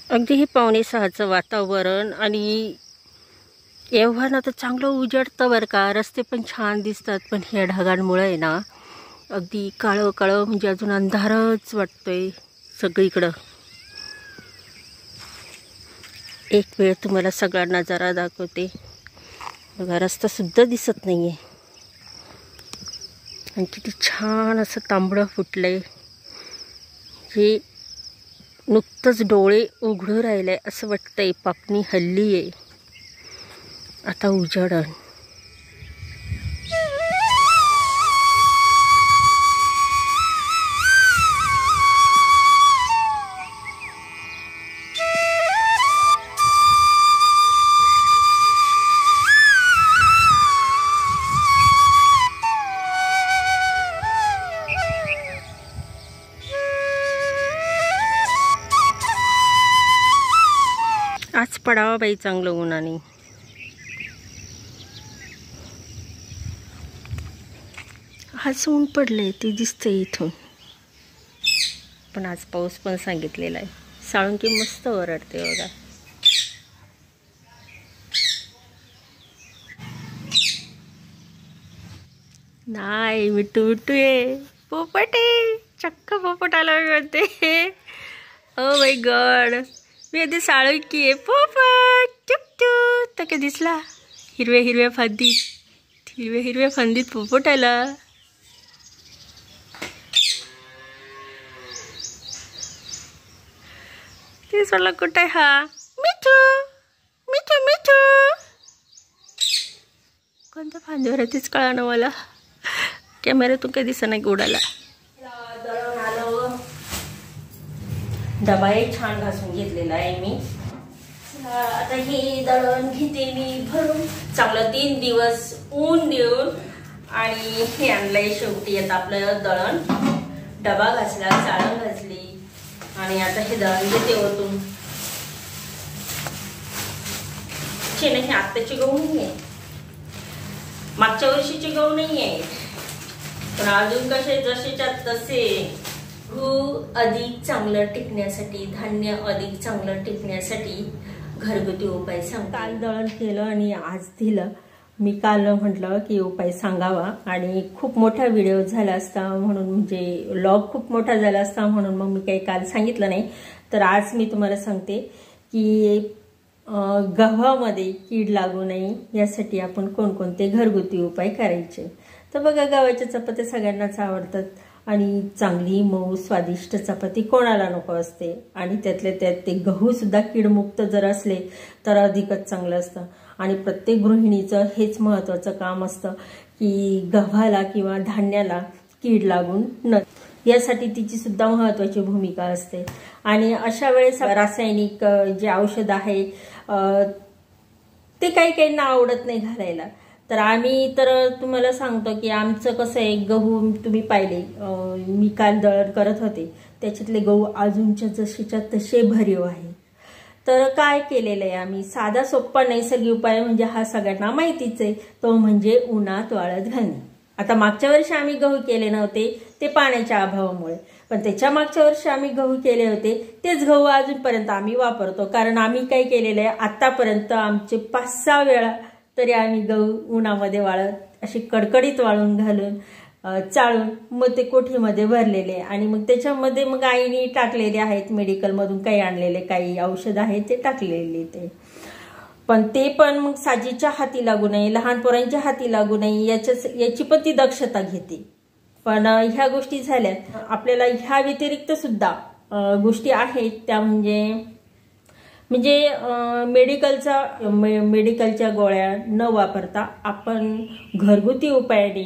अगदी हे 5:45चं वातावरण आणि एव्हाना तर चांगलं उजळतं बरं का. रस्ते पण छान दिसतात, पण ह्या ढगांमुळे आहे ना अगदी काळं काळं म्हणजे अजून अंधारच वाटतोय सगळीकडं. एक वेळ तुम्हाला सगळा नजारा दाखवते बघा. रस्ता सुद्धा दिसत नाहीये आणि किती छान असं तांबडं फुटलंय. हे नुकतंच डोळे उघडून राहिले असं वाटतंय. पापणी हल्ली आहे आता उजाडण. आज पडावा बाई चांगलं उन्हाने. आज ऊन पडले ते दिसतंय इथून, पण आज पाऊस पण सांगितलेला आहे. साळुंकी मस्त ओरडते बघा. नाही मिठू मिठू ये पोपट आहे. चक्क पोपट आला म्हणते. ओ माय गॉड, मी आधी साळुंकी आहे. पोपट चुकचू तर काय दिसला हिरव्या हिरव्या फांदीत. हिरव्या हिरव्या फांदीत पोपट आला. तेच मला कुठे हा मिठू मिठू मिठू कोणत्या फांदीवर आहे तेच कळा ना मला. कॅमेऱ्यातून काही दिसत नाही उडाला. दळण आलं. डबा एक छान घासून घेतलेला आहे मी. आता हे दळण घेते मी भरून. चांगलं 3 दिवस ऊन देऊन आणि हे आणलंय शेवटी. आता आपलं दळण डबा घासला, चाळण घासली आणि आता हे दळण घेते ओतून. हे आत्ताची गहू नाही आहे, मागच्या वर्षीची गहू नाही आहे, पण अजून कसे जसेच्या तसे. गहू अधिक चांगलं टिकण्यासाठी, धान्य अधिक चांगलं टिकण्यासाठी घरगुती उपाय सांग. काल दळण केलं आणि आज दिलं. मी काल म्हटलं की उपाय सांगावा आणि खूप मोठा व्हिडिओ झाला असता म्हणून, म्हणजे व्लॉग खूप मोठा झाला असता म्हणून मग मी काही काल सांगितलं नाही. तर आज मी तुम्हाला सांगते की गव्हामध्ये कीड लागू नये यासाठी आपण कोणकोणते घरगुती उपाय करायचे. तर बघा, गव्हाच्या चपात्या सगळ्यांनाच आवडतात आणि चांगली मऊ स्वादिष्ट चपाती कोणाला नको असते. आणि त्यातल्या त्यात ते गहू सुद्धा कीडमुक्त जर असले तर अधिकच चांगलं असतं. आणि प्रत्येक गृहिणीचं हेच महत्त्वाचं काम असतं की गव्हाला किंवा धान्याला कीड लागून न, यासाठी तिची सुद्धा महत्त्वाची भूमिका असते. आणि अशा वेळेस रासायनिक जे औषध आहे ते काही काहींना आवडत नाही घालायला. तर आम्ही तर तुम्हाला सांगतो की आमचं कसं आहे, गहू तुम्ही पाहिले, मी काल दळण करत होते त्याच्यातले गहू अजूनच्या जशीच्या तसे भरीव आहे. तर काय केलेलं आहे आम्ही, साधा सोप्पा नैसर्गिक उपाय म्हणजे हा सगळ्यांना माहितीच आहे, तो म्हणजे उन्हात वाळत घालणे. आता मागच्या वर्षी आम्ही गहू केले नव्हते ते पाण्याच्या अभावामुळे, पण त्याच्या मागच्या वर्षी आम्ही गहू केले होते तेच गहू अजूनपर्यंत आम्ही वापरतो. कारण आम्ही काय केलेलं आहे, आतापर्यंत आमचे 5-6 वेळा तरी आम्ही गहू उन्हामध्ये वाळत अशी कडकडीत वाळून घालून चाळून मग ते कोठीमध्ये भरलेले. आणि मग त्याच्यामध्ये मग आईने टाकलेले आहेत, मेडिकलमधून काही आणलेले काही औषध आहेत ते टाकलेले. ते पण मग साजीच्या हाती लागू नये, लहान पोरांच्या हाती लागू नये याची पण ती दक्षता घेते. पण ह्या गोष्टी झाल्या. आपल्याला ह्या व्यतिरिक्त सुद्धा गोष्टी आहेत त्या म्हणजे मेडिकलच्या गोळ्या न वापरता आपण घरगुती उपायाने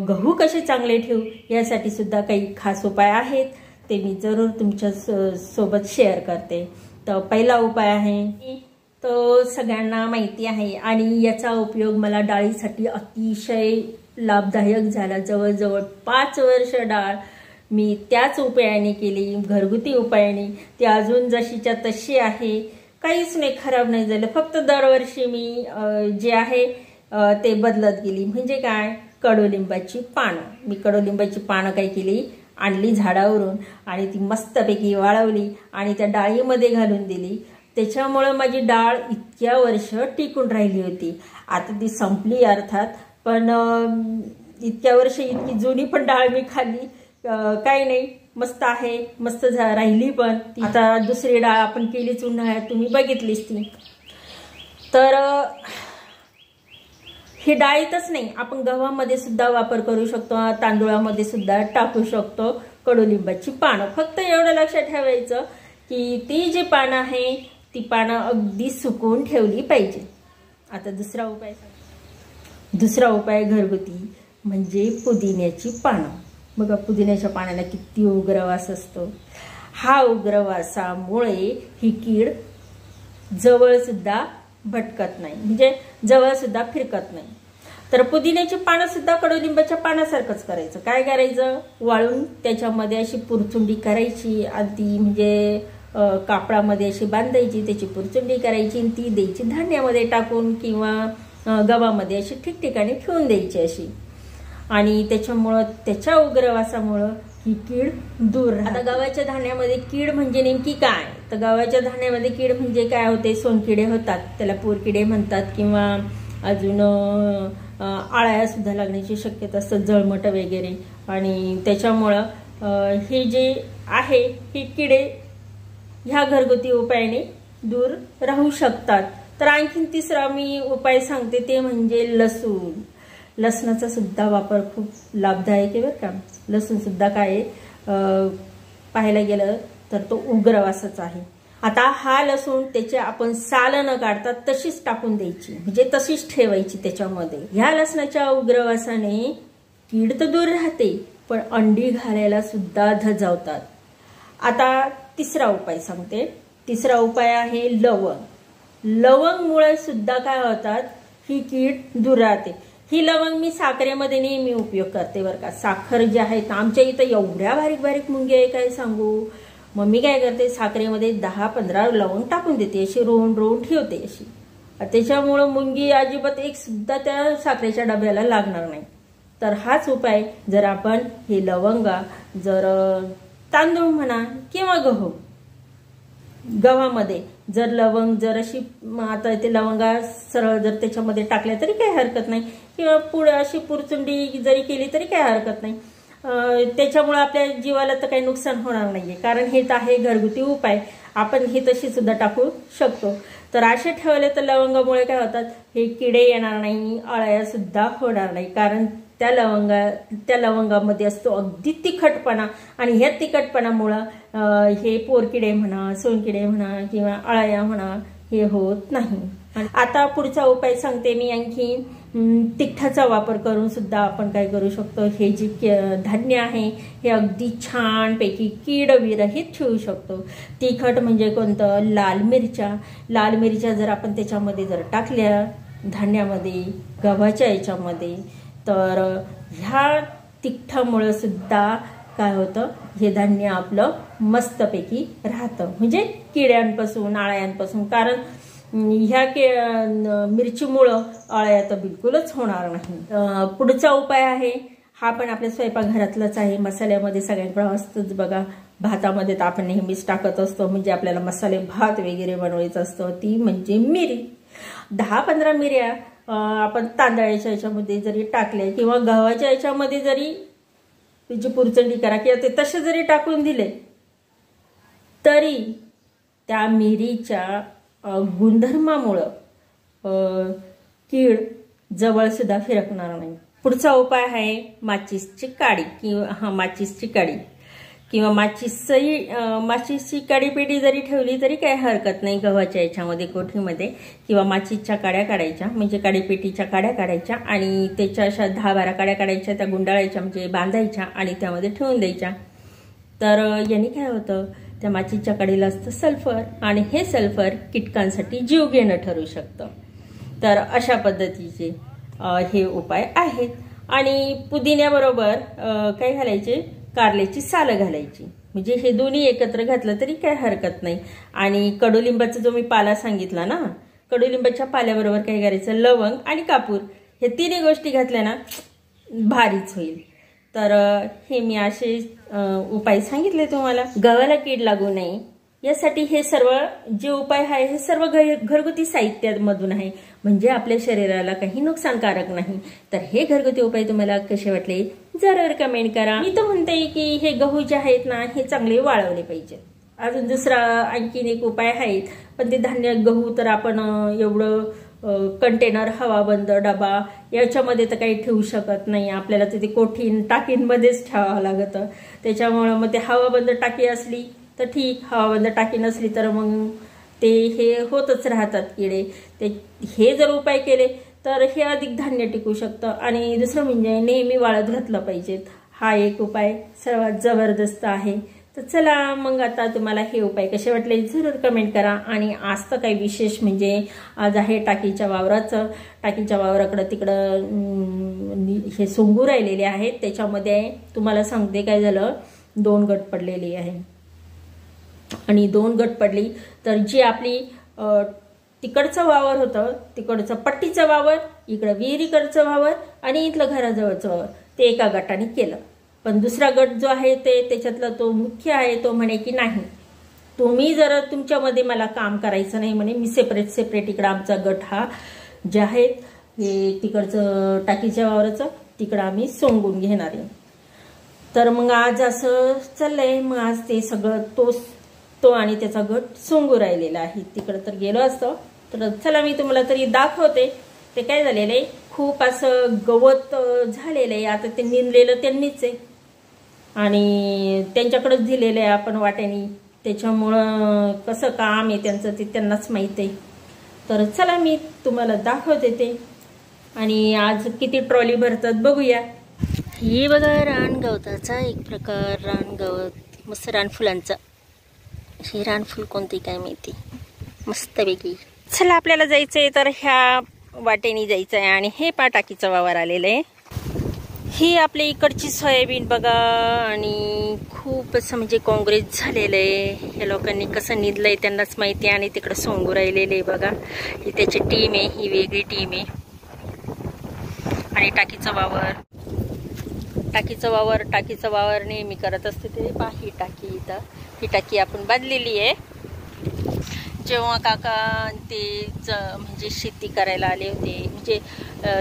गहू कसे चांगले ठेवू यासाठी सुद्धा काही खास उपाय आहेत. ते मी जरूर तुमच्या सोबत शेअर करते. तर पहिला उपाय आहे तो सगळ्यांना माहिती आहे आणि याचा उपयोग मला डाळीसाठी अतिशय लाभदायक झाला. जवळजवळ 5 वर्ष डाळ मी त्याच उपायाने केली, घरगुती उपायाने. ती अजून जशीच्या तशी आहे, काहीच नाही, खराब नाही झालं. फक्त दरवर्षी मी जे आहे ते बदलत गेली. म्हणजे काय, कडुलिंबाची पानं. मी कडुलिंबाची पानं काय केली, आणली झाडावरून आणि ती मस्तपैकी वाळवली आणि त्या डाळीमध्ये घालून दिली. त्याच्यामुळं माझी डाळ इतक्या वर्ष टिकून राहिली होती. आता ती संपली अर्थात, पण इतक्या वर्ष इतकी जुनी पण डाळ मी खाल्ली. काही नाही, मस्त आहे, मस्त राहिली. पण आता दुसरी डाळ आपण केलीच उन्हाळ्यात, तुम्ही बघितलीच ती. तर ही डाळीतच नाही, आपण गव्हामध्ये सुद्धा वापर करू शकतो, तांदूळामध्ये सुद्धा टाकू शकतो कडुलिंबाची पानं. फक्त एवढं लक्षात ठेवायचं की ती जी पानं आहे ती पानं अगदी सुकवून ठेवली पाहिजे. आता दुसरा उपाय घरगुती म्हणजे पुदिन्याची पानं. बघा, पुदिन्याच्या पाण्याला किती उग्र वास असतो. हा उग्र वासामुळे ही कीड जवळ सुद्धा भटकत नाही, म्हणजे जवळ सुद्धा फिरकत नाही. तर पुदिन्याची पानं सुद्धा कडुलिंबाच्या पानासारखंच करायचं. काय करायचं, वाळून त्याच्यामध्ये अशी पुरचुंडी करायची आणि ती म्हणजे कापडामध्ये अशी बांधायची, त्याची पुरचुंडी करायची आणि ती द्यायची धान्यामध्ये टाकून किंवा गव्हामध्ये अशी ठिकठिकाणी ठेवून द्यायची अशी. आणि त्याच्यामुळं त्याच्या उग्रवासामुळं ही कीड दूर राहते. आता गव्हाच्या धान्यामध्ये कीड म्हणजे नेमकी काय, तर गव्हाच्या धान्यामध्ये कीड म्हणजे काय होते, सोनकिडे होतात, त्याला पोरकिडे म्हणतात, किंवा अजून आळ्या सुद्धा लागण्याची शक्यता असतात, जळमट वगैरे. आणि त्याच्यामुळं हे जे आहे ही किडे ह्या घरगुती उपायाने दूर राहू शकतात. तर आणखीन तिसरा मी उपाय सांगते, ते म्हणजे लसूण. लसणाचा सुद्धा वापर खूप लाभदायक आहे बरं का. लसूण सुद्धा काय पाहायला गेलं तर तो उग्रवासाचा आहे. आता हा लसूण त्याचे आपण साल न काढता तशीच टाकून द्यायची, म्हणजे तशीच ठेवायची त्याच्यामध्ये. ह्या लसणाच्या उग्रवासाने कीड तर दूर राहते, पण अंडी घालायला सुद्धा धजावतात. आता तिसरा उपाय सांगते. तिसरा उपाय आहे लवंग. लवंगमुळे सुद्धा काय होतात, ही कीड दूर राहते. ही लवंग मी साखरेमध्ये नेहमी उपयोग करते बरं का. साखर जी आहे, आमच्या इथं एवढ्या बारीक बारीक मुंग्या आहे काय सांगू. मग मी काय करते, साखरेमध्ये 10-15 लवंग टाकून देते, अशी रोवून रोवून ठेवते अशी. त्याच्यामुळं मुंगी अजिबात एक सुद्धा त्या साखरेच्या डब्याला लागणार नाही. तर हाच उपाय जर आपण हे लवंगा जर तांदूळ म्हणा किंवा गव्हामध्ये जर लवंग जर अशी, आता ते लवंगा सरळ जर त्याच्यामध्ये टाकल्या तरी काही हरकत नाही, किंवा पुढे अशी पुरचुंडी जरी केली तरी काही हरकत नाही. त्याच्यामुळे आपल्या जीवाला तर काही नुकसान होणार नाहीये, कारण हे तर आहे घरगुती उपाय. आपण हे तशी सुद्धा टाकू शकतो. तर असे ठेवले तर लवंगामुळे काय होतात, हे किडे येणार नाही, अळ्या सुद्धा होणार नाही, कारण त्या लवंगामध्ये असतो अगदी तिखटपणा. आणि ह्या तिखटपणामुळं हे पोरकिडे म्हणा, सोनकिडे म्हणा किंवा अळ्या म्हणा हे होत नाही. आता पुढचा उपाय सांगते मी आणखी. तिखटाचा वापर करून सुद्धा आपण काय करू शकतो, हे जे धान्य आहे हे अगदी छानपैकी कीडविरहित ठेवू शकतो. तिखट म्हणजे कोणतं, लाल मिरच्या. लाल मिरच्या जर आपण त्याच्यामध्ये जर टाकल्या धान्यामध्ये, गव्हाच्या याच्यामध्ये, तर ह्या तिखटामुळे सुद्धा काय होतं, हे धान्य आपलं मस्तपैकी राहतं, म्हणजे किड्यांपासून, आळ्यांपासून. कारण ह्या मिरचीमुळं अळ्या तर बिलकुलच होणार नाही. पुढचा उपाय आहे, हा पण आपल्या स्वयंपाकघरातलाच आहे. मसाल्यामध्ये सगळ्यांकडे असतंच बघा. भातामध्ये तर आपण नेहमीच टाकत असतो, म्हणजे आपल्याला मसाले भात वगैरे बनवायचा असतो, ती म्हणजे मिरी. 10-15 मिऱ्या आपण तांदळाच्या याच्यामध्ये जरी टाकल्या किंवा गव्हाच्या याच्यामध्ये जरी त्याची पुरचंडी करा किंवा ते तसे जरी टाकून दिले, तरी त्या मिरीच्या गुणधर्मामुळं कीड जवळ सुद्धा फिरकणार नाही. पुढचा उपाय आहे माचीसची काडी किंवा माचीसची काडीपेटी जरी ठेवली तरी काही हरकत नाही. गव्हाच्या याच्यामध्ये कोठीमध्ये किंवा माचीसच्या काड्या काढायच्या, म्हणजे काडीपेटीच्या काड्या काढायच्या आणि त्याच्या अशा 10-12 काड्या काढायच्या, त्या गुंडाळायच्या म्हणजे बांधायच्या आणि त्यामध्ये ठेवून द्यायच्या. तर याने काय होतं, त्या माचीच्या काडीला असतं सल्फर आणि हे सल्फर कीटकांसाठी जीव घेणं ठरू शकतं. तर अशा पद्धतीचे हे उपाय आहेत. आणि पुदिन्याबरोबर काय घालायचे, कारल्याची सालं घालायची, म्हणजे हे दोन्ही एकत्र घातलं तरी काही हरकत नाही. आणि कडुलिंबाचा जो मी पाला सांगितला ना, कडुलिंबाच्या पाल्याबरोबर काय करायचं, लवंग आणि कापूर, हे तिन्ही गोष्टी घातल्या ना भारीच होईल. तर हे मी असे उपाय सांगितले तुम्हाला. गव्हाला कीड लागू नये यासाठी हे सर्व जे उपाय आहे हे सर्व घरगुती साहित्यामधून आहे, म्हणजे आपल्या शरीराला काही नुकसानकारक नाही. तर हे घरगुती उपाय तुम्हाला कसे वाटले जरूर कमेंट करा. मी तर म्हणते की हे गहू जे आहेत ना हे चांगले वाळवले पाहिजे. अजून दुसरा आणखीन एक उपाय आहे, पण ते धान्य गहू तर आपण एवढं कंटेनर, हवाबंद डबा याच्यामध्ये तर काही ठेवू शकत नाही. आपल्याला ते कोठीन टाकींमध्येच ठेवावं लागतं. त्याच्यामुळं मग ते हवाबंद टाकी असली तर ठीक, हवाबंद टाकी नसली तर मग ते हे होतच राहतात किडे. ते हे जर उपाय केले तर हे अधिक धान्य टिकू शकतं. आणि दुसरं म्हणजे नेहमी वाळत घातलं पाहिजेत. हा एक उपाय सर्वात जबरदस्त आहे. तर चला मग आता तुम्हाला हे उपाय कसे वाटले जरूर कमेंट करा. आणि आज तर काही विशेष म्हणजे आज आहे टाकीच्या वावराचं. टाकीच्या वावराकडं तिकडं हे सोंगू राहिलेले आहेत. त्याच्यामध्ये तुम्हाला सांगते काय झालं, 2 गट पडलेली आहे. आणि 2 गट पडली तर जी आपली तिकडचं वावर होतं, तिकडचं पट्टीचं वावर, इकडं विहिरीकडचं वावर आणि इथलं घराजवळचं वावर, ते एका गटाने केलं. पण दुसरा गट जो आहे त्याच्यातला तो मुख्य आहे, तो म्हणे की नाही, तुम्ही जर तुमच्यामध्ये मला काम करायचं नाही म्हणे, मी सेपरेट इकडं आमचा गट हा जे आहे हे तिकडचं टाकीच्या वावराचं तिकडं आम्ही सोंगून घेणार आहे. तर मग आज असं चाललंय. मग आज ते सगळं तो आणि त्याचा गट सोंगू राहिलेला आहे. तिकडं तर गेलो असतो. तर चला मी तुम्हाला तरी दाखवते ते काय झालेलं आहे. खूप असं गवत झालेलं आहे. आता ते निंदलेलं त्यांनीच आहे आणि त्यांच्याकडेच दिलेलं आहे आपण वाट्यानी. त्याच्यामुळं कसं काम आहे त्यांचं ते त्यांनाच माहीत आहे. तर चला मी तुम्हाला दाखवते ते. आणि आज किती ट्रॉली भरतात बघूया. हे बघा रानगवताचा एक प्रकार, रानगवत मस्त रानफुलांचा. हे रानफुल कोणती काय माहिती, मस्तपैकी. चला आपल्याला जायचंय तर ह्या वाटेनी जायचं आहे. आणि हे टाकीचं वावर आलेलं आहे. ही आपल्या इकडची सोयाबीन बघा. आणि खूप असं म्हणजे काँग्रेस झालेलं आहे. या लोकांनी कसं निदलंय त्यांनाच माहिती. आणि तिकडं सोंगू राहिलेलं आहे बघा. ही त्याची टीम आहे, ही वेगळी टीम आहे. आणि टाकीचं वावर नेहमी करत असते ते. पहा ही टाकी, इथं ही टाकी आपण बांधलेली आहे. जेव्हा काका ते म्हणजे शेती करायला आले होते, म्हणजे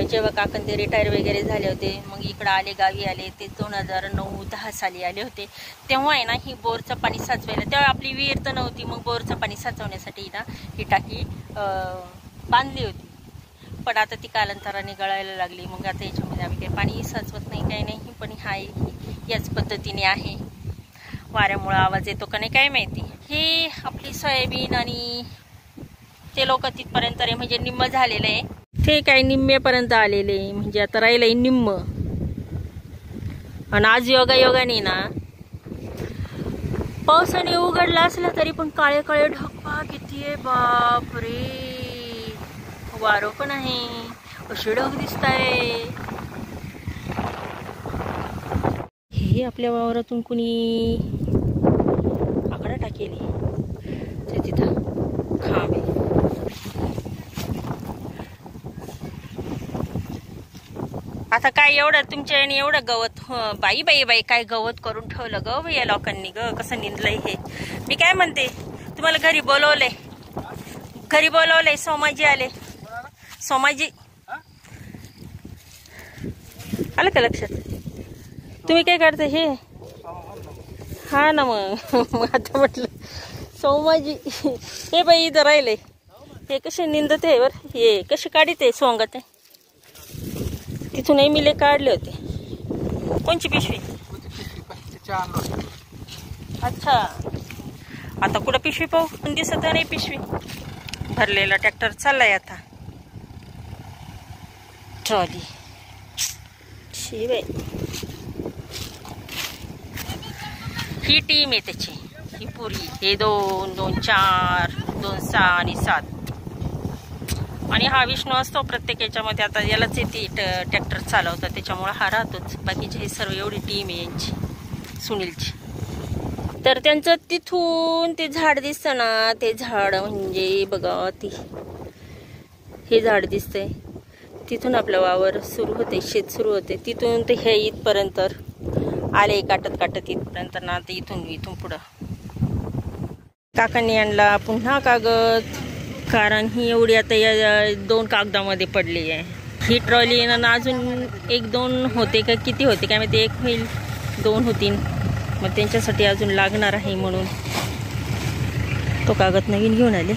जेव्हा काका ते रिटायर वगैरे झाले होते, मग इकडं आले, गावी आले, ते 2009-10 साली आले होते. तेव्हा आहे ना ही बोरचं पाणी साचवायला, तेव्हा आपली विहीर तर नव्हती, मग बोरचं पाणी साचवण्यासाठी ना ही टाकी बांधली होती. पण आता ती कालांतराने गळायला लागली. मग आता याच्यामध्ये आम्ही काही पाणी साचवत नाही, काही नाही. पण हा याच पद्धतीने आहे. वाऱ्यामुळे आवाज येतो का नाही काय माहिती. हे आपली सोयाबीन आणि ते लोक तिथपर्यंत म्हणजे निम्म झालेलं आहे. ते काय निम्म्यापर्यंत आलेले, म्हणजे आता राहिलंय निम्म. आणि आज योगाने ना पावसाने उघडला असला तरी पण काळे काळे ढग किती आहे, बापरे. वारो पण आहे, असे ढग दिसत आहे. हे आपल्या वावरातून कुणी आकडा टाकेली, ते तिथं खांब आहे. आता काय एवढं तुमच्या आणि एवढं गवत, बाई बाई बाई काय गवत करून ठेवलं ग या लोकांनी ग. कसं निंदलंय हे. मी काय म्हणते, तुम्हाला घरी बोलवलंय, सोमाजी आले. सोमाजी आलं का लक्षात? तुम्ही काय करता हे? हा ना मग आता म्हटलं सोमाजी. हे बाई इथं राहिले, हे कसे निंदत आहे बर, हे कसे काढित आहे सोंगत आहे. तिथूनही मिले काढले होते. कोणची पिशवी? अच्छा, आता कुठं पिशवी पाहू, पण दिसत नाही पिशवी. भरलेला ट्रॅक्टर चाललाय आता. ट्रॉली शिवाय ही टीम आहे त्याची, ही पुरी. हे 2, 2, 4, 2, 6 आणि 7. आणि हा विष्णू असतो प्रत्येक याच्यामध्ये. आता यालाच येते ट्रॅक्टर चालवतात, त्याच्यामुळे हा राहतोच. बाकीचे हे सर्व एवढी टीम आहे यांची, सुनीलची. तर त्यांचं तिथून ते झाड दिसतं ना, ते झाड म्हणजे बघा ती, हे झाड दिसतंय. तिथून आपला वावर सुरू होते, शेत सुरू होते. तिथून ते हे इथपर्यंत आले काटत काटत इथपर्यंत ना, आता इथून पुढं काकांनी आणला पुन्हा कागद, कारण ही एवढी आता या 2 कागदामध्ये पडली आहे. ही ट्रॉली ना अजून 1-2 होते का किती होते काय माहिती, 1 होईल 2 होतील, मग त्यांच्यासाठी अजून लागणार आहे म्हणून तो कागद नवीन घेऊन आले.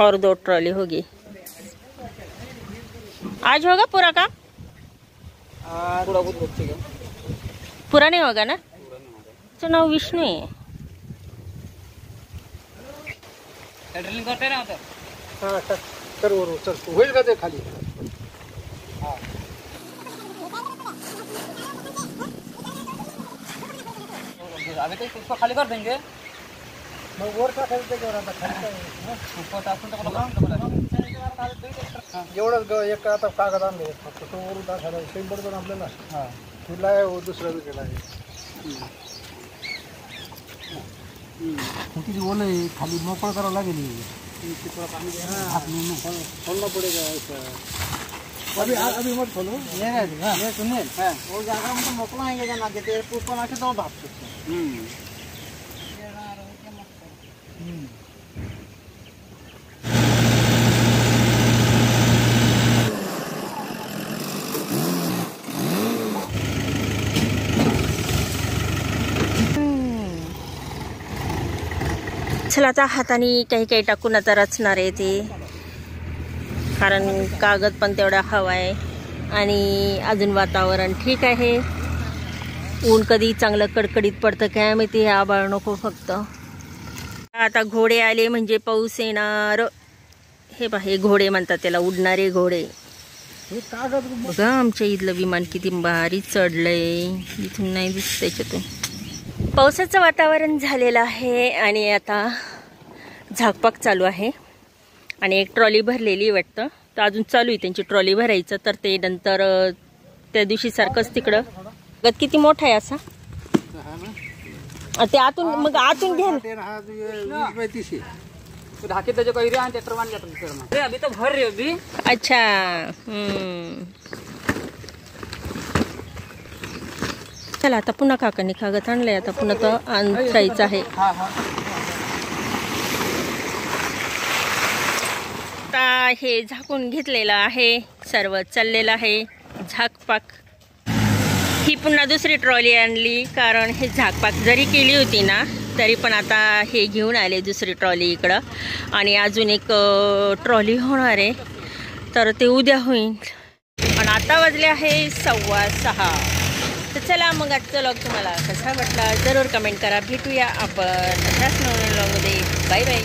और 2 ट्रॉली होगी. आज होगा पूरा काम? पूरा नहीं होगा ना? तो नाव विष्णू है. ड्रिलिंग करते ना आता. हां कर वर चल होईल का ते खाली. हां अभी तो इसको खाली कर देंगे. मग वर का खाली ते आता खाली ऊपर टाकून एवढंच एक आता कागद आणले फक्त तो वर टाकायला सेम पडतो आपल्याला. हां तुला दुसरा विकेला आहे. किती ओलं आहे खाली मोकळं करावं लागेल. अभी अभी मत खोलो. ये सुनिए वो जाकर हमको मोकला है क्या ना देते ऊपर आके तो भाप सकते. चला आता हाताने काही काही टाकून आता रचणार आहे ते, कारण कागद पण तेवढा हवा आहे आणि अजून वातावरण ठीक आहे. ऊन कधी चांगलं कडकडीत पडतं काय माहिती, आभाळ नको फक्त. आता घोडे आले म्हणजे पाऊस येणार. हे पहा हे घोडे म्हणतात त्याला, उडणारे घोडे. बघा आमच्या इथलं विमान किती भारी चढलंय, इथून नाही दिसत त्याच्यातून. पावसाचं वातावरण झालेलं आहे आणि आता झाकपाक चालू आहे आणि एक ट्रॉली भरलेली वाटतं, तर अजून चालू आहे त्यांची ट्रॉली भरायचं. तर ते नंतर त्या दिवशी सारखंच तिकडं गत किती मोठा आहे असा ते आतून, मग आतून घ्या अभी तो भर रही अभी. अच्छा चला आता पुन्हा काकांनी कागद आणलंय, आता पुन्हा तो आणायचं आहे. आता हे झाकून घेतलेलं आहे, सर्व चाललेलं आहे झाकपाक. ही पुन्हा दुसरी ट्रॉली आणली, कारण हे झाकपाक जरी केली होती ना तरी पण आता हे घेऊन आले दुसरी ट्रॉली इकडं, आणि अजून एक ट्रॉली होणार आहे, तर ते उद्या होईल. आणि आता वाजले आहे 6:15. तर चला मग आजचा व्लॉग तुम्हाला कसा वाटला जरूर कमेंट करा. भेटूया आपण अशाच नवीन व्लॉगमध्ये. Bye bye.